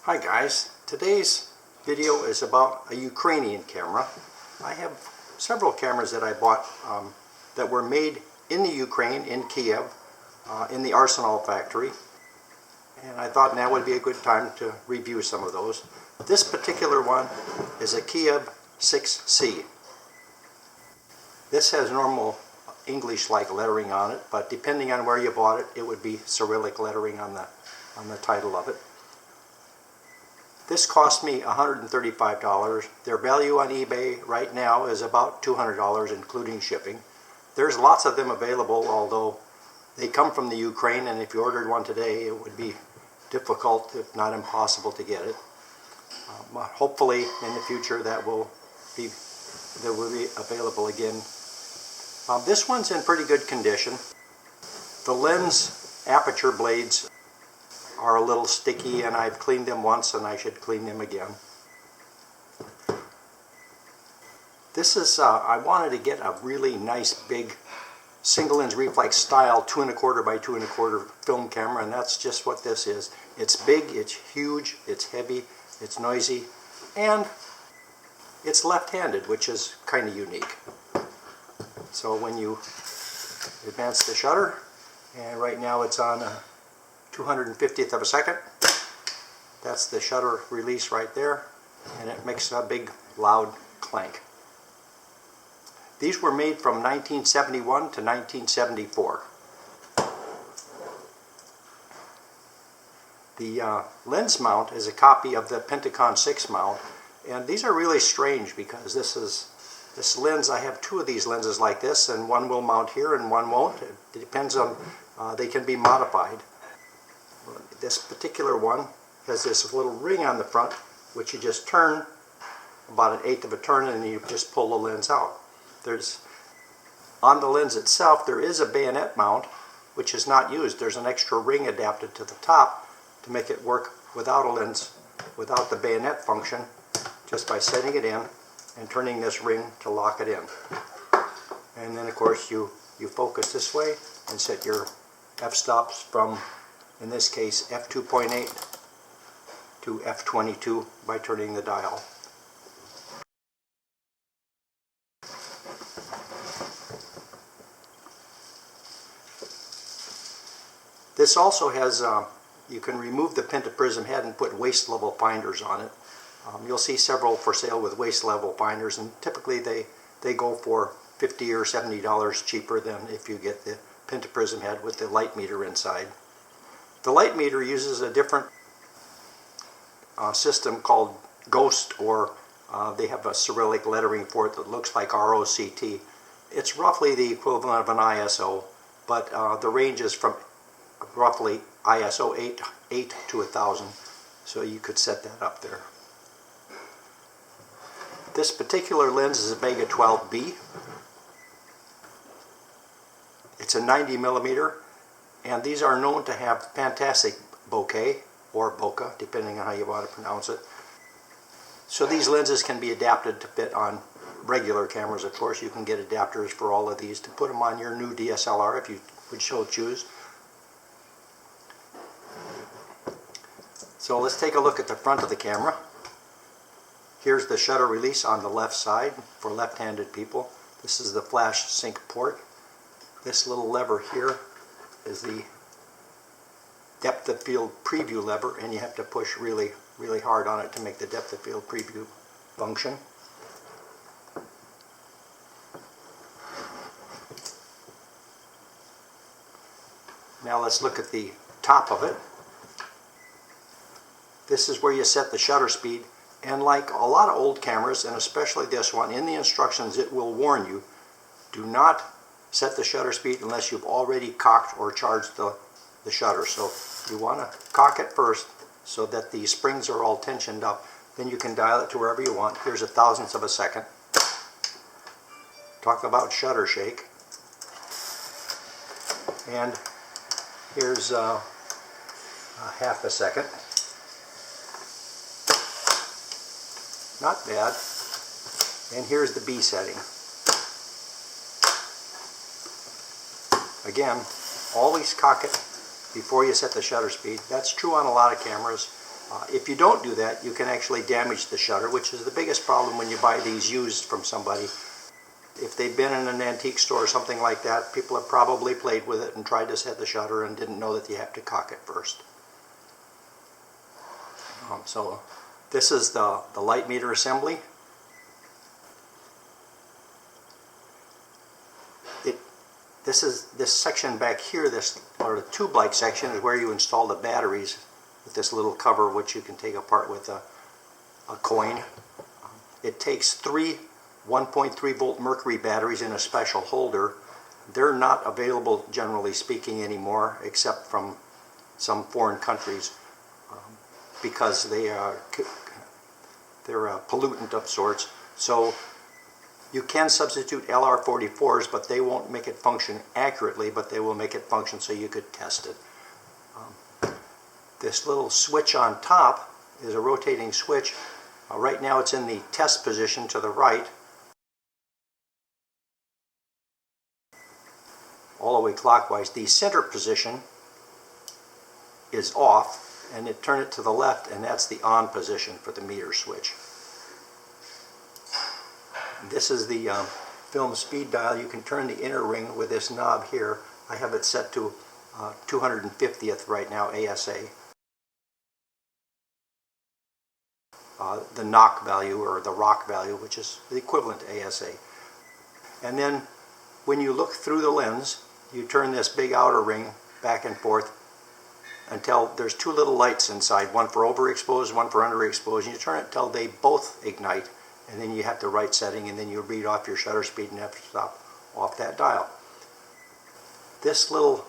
Hi guys, today's video is about a Ukrainian camera. I have several cameras that I bought that were made in the Ukraine, in Kiev, in the Arsenal factory, and I thought now would be a good time to review some of those. This particular one is a Kiev 6C. This has normal English-like lettering on it, but depending on where you bought it, it would be Cyrillic lettering on the title of it. This cost me $135. Their value on eBay right now is about $200, including shipping. There's lots of them available, although they come from the Ukraine, and if you ordered one today, it would be difficult, if not impossible, to get it. Hopefully, in the future, that will be available again. This one's in pretty good condition. The lens aperture blades are a little sticky, and I've cleaned them once and I should clean them again. This is, I wanted to get a really nice big single lens reflex style 2 1/4 by 2 1/4 film camera, and that's just what this is. It's big, it's huge, it's heavy, it's noisy, and it's left-handed, which is kind of unique. So when you advance the shutter, and right now it's on 250th of a second. That's the shutter release right there, and it makes a big loud clank. These were made from 1971 to 1974. The lens mount is a copy of the Pentagon 6 mount, and these are really strange because this lens, I have 2 of these lenses like this, and one will mount here and one won't. It depends on, they can be modified. This particular one has this little ring on the front, which you just turn about 1/8 of a turn, and you just pull the lens out. On the lens itself, there is a bayonet mount, which is not used. There's an extra ring adapted to the top to make it work without a lens, without the bayonet function, just by setting it in and turning this ring to lock it in. And then, of course, you focus this way and set your f-stops from, in this case, f2.8 to f22 by turning the dial. This also has, you can remove the pentaprism head and put waist level finders on it. You'll see several for sale with waist level finders, and typically they go for $50 or $70 cheaper than if you get the pentaprism head with the light meter inside. The light meter uses a different system called Ghost, or they have a Cyrillic lettering for it that looks like ROCT. It's roughly the equivalent of an ISO, but the range is from roughly ISO 8 to 1000, so you could set that up there. This particular lens is a Vega 12B. It's a 90mm, and these are known to have fantastic bokeh, or bokeh, depending on how you want to pronounce it. So these lenses can be adapted to fit on regular cameras, of course. You can get adapters for all of these to put them on your new DSLR if you would so choose. So let's take a look at the front of the camera. Here's the shutter release on the left side for left-handed people. This is the flash sync port. This little lever here is the depth of field preview lever, and you have to push really, really hard on it to make the depth of field preview function. Now let's look at the top of it. This is where you set the shutter speed, and like a lot of old cameras, and especially this one, in the instructions it will warn you, do not set the shutter speed unless you've already cocked or charged the shutter. So you want to cock it first so that the springs are all tensioned up. Then you can dial it to wherever you want. Here's 1/1000th of a second. Talk about shutter shake. And here's 1/2 a second. Not bad. And here's the B setting. Again, always cock it before you set the shutter speed. That's true on a lot of cameras. If you don't do that, you can actually damage the shutter, which is the biggest problem when you buy these used from somebody. If they've been in an antique store or something like that, people have probably played with it and tried to set the shutter and didn't know that you have to cock it first. So this is the light meter assembly. This section back here, or the tube-like section, is where you install the batteries with this little cover, which you can take apart with a coin. It takes 3 1.3 volt mercury batteries in a special holder. They're not available, generally speaking, anymore, except from some foreign countries, because they're a pollutant of sorts. So you can substitute LR44s, but they won't make it function accurately, but they will make it function so you could test it. This little switch on top is a rotating switch. Right now it's in the test position to the right, all the way clockwise. The center position is off, and turn it to the left, and that's the on position for the meter switch. This is the film speed dial. You can turn the inner ring with this knob here. I have it set to 250th right now, ASA. The knock value, or the rock value, which is the equivalent to ASA. And then when you look through the lens, you turn this big outer ring back and forth until there's 2 little lights inside, one for overexposed, one for underexposed, and you turn it until they both ignite, and then you have the right setting, and then you read off your shutter speed and f-stop off that dial. This little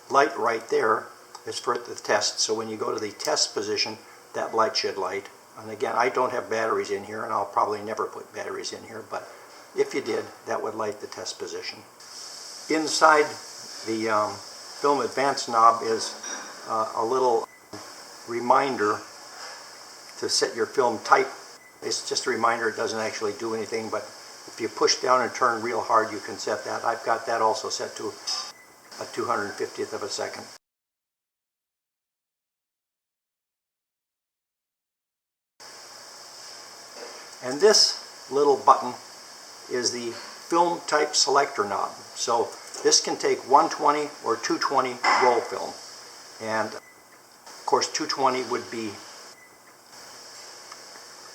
light right there is for the test, so when you go to the test position, that light should light. And again, I don't have batteries in here, and I'll probably never put batteries in here, but if you did, that would light the test position. Inside the film advance knob is a little reminder to set your film type. It's just a reminder, it doesn't actually do anything, but if you push down and turn real hard, you can set that. I've got that also set to a 250th of a second. And this little button is the film type selector knob. So this can take 120 or 220 roll film. And of course 220 would be,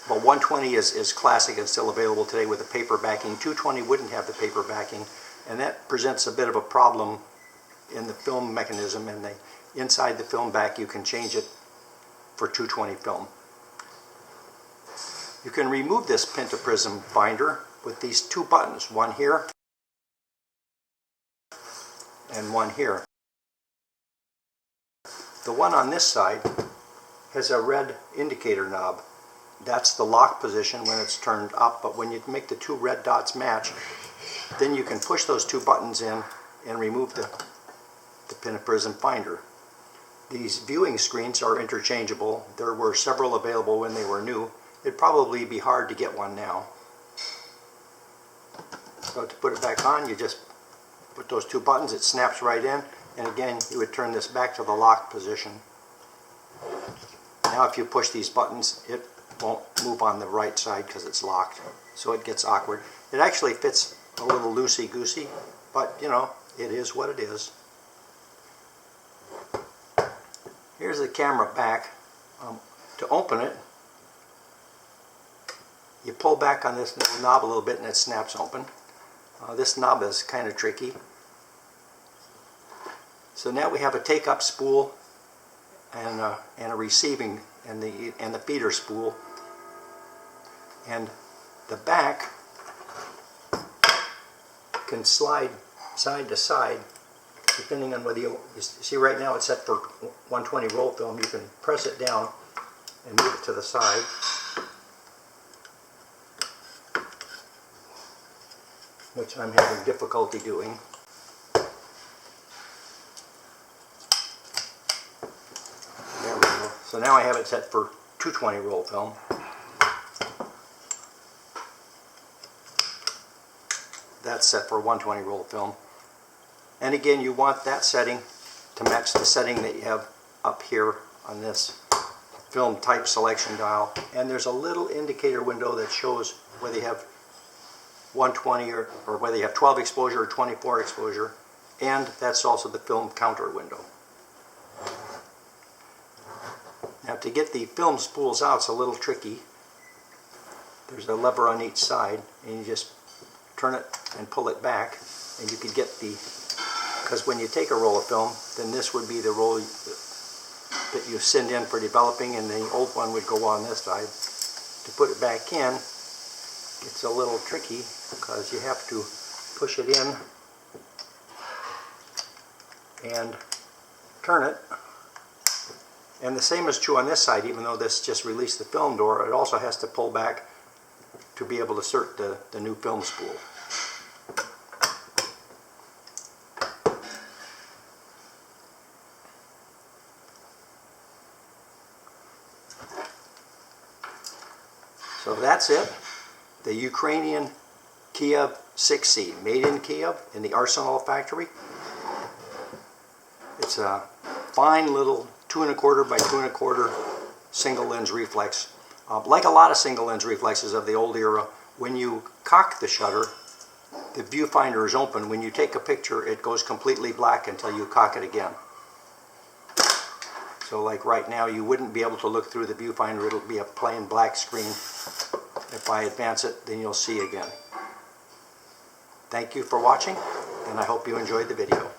well, 120 is classic and still available today with the paper backing. 220 wouldn't have the paper backing, and that presents a bit of a problem in the film mechanism. And inside the film back, you can change it for 220 film. You can remove this pentaprism binder with these 2 buttons, one here and one here. The one on this side has a red indicator knob. That's the lock position when it's turned up, but when you make the 2 red dots match, then you can push those 2 buttons in and remove the pentaprism binder. These viewing screens are interchangeable. There were several available when they were new. It'd probably be hard to get one now. So to put it back on, you just put those 2 buttons, it snaps right in, and again you would turn this back to the lock position. Now if you push these buttons, it won't move on the right side because it's locked, so it gets awkward. It actually fits a little loosey-goosey, but you know, it is what it is. Here's the camera back. To open it, you pull back on this little knob a little bit and it snaps open. This knob is kind of tricky. So now we have a take-up spool and a receiving and the feeder spool. And the back can slide side to side depending on whether you see right now it's set for 120 roll film. You can press it down and move it to the side. Which I'm having difficulty doing. There we go. So now I have it set for 220 roll film. That's set for 120 roll film. And again, you want that setting to match the setting that you have up here on this film type selection dial, and there's a little indicator window that shows whether you have 120 or whether you have 12 exposure or 24 exposure, and that's also the film counter window. Now to get the film spools out, it's a little tricky. There's a lever on each side, and you just turn it and pull it back, and you could get the, because when you take a roll of film, then this would be the roll that you send in for developing, and the old one would go on this side. To put it back in, it's a little tricky because you have to push it in and turn it. And the same is true on this side. Even though this just released the film door, it also has to pull back to be able to insert the new film spool. So that's it. The Ukrainian Kiev 6C, made in Kiev in the Arsenal factory. It's a fine little 2 1/4 by 2 1/4 single lens reflex. Like a lot of single lens reflexes of the old era, when you cock the shutter, the viewfinder is open. When you take a picture, it goes completely black until you cock it again. So like right now, you wouldn't be able to look through the viewfinder. It'll be a plain black screen. If I advance it, then you'll see again. Thank you for watching, and I hope you enjoyed the video.